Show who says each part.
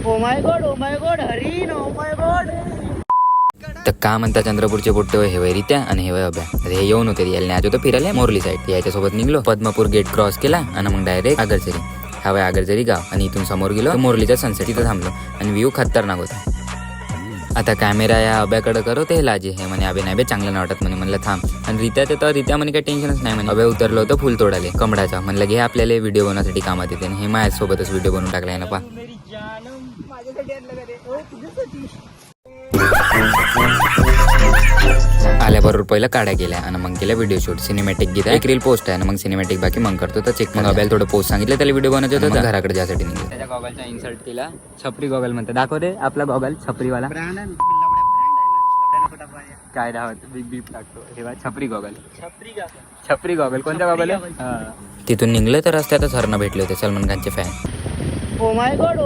Speaker 1: Oh my God हरीण, oh my God.
Speaker 2: तर का म्हणता चंद्रपूरचे पोट्टे हे वय रित्या आणि हे वय अभ्या. हे येऊन होते यायला आज होतं फिरायला मोरली साईड. याच्यासोबत निघलो, पद्मपूर गेट क्रॉस केला आणि मग डायरेक्ट आगरचरी. हा वय आगरचरी गाव. आणि इथून समोर गेलो मोरलीच्या सनसेट. इथं थांबलो आणि व्ह्यू खतरनाक होता. आता कॅमेरा या अभ्याकडे करो ते लाजे. हे म्हणे अभे नाही बे चांगलं नाही वाटत म्हणे. म्हणलं थांब. आणि रित्या ते तर रित्या म्हणे काही टेन्शनच नाही म्हणे. अभ्या उतरलो होतं फुल तोडाले कमळाचा. म्हणलं घे आपल्याला व्हिडिओ बनवण्यासाठी कामात येते. हे माझ्यासोबतच व्हिडिओ बनवून टाकला ना पा. आल्याबरोबर पहिलं काढ्या गेल्या आणि मग केल्या व्हिडिओ शूट. सिनेमॅटिक घेता एक रील पोस्ट आहे आणि मग सिनेमॅटिक बाकी मग करतो तर चेक. मग अभ्याला थोडं पोस्ट सांगितलं त्याला व्हिडिओ बनवायचं होतं घराकडे जायसाठी निघालं. त्याच्या गॉगलचा इन्सर्ट केला. छपरी गॉगल म्हणते. दाखव दे आपला गॉगल छपरीवाला. काय धावत बिग बीप टाकतो. हे छपरी गॉगल. छपरी गॉगल कोणत्या गॉगल आहे. तिथून निघलं तर रस्त्यातच हरणं भेटले होते सलमान खानचे फॅन.
Speaker 1: Oh my God.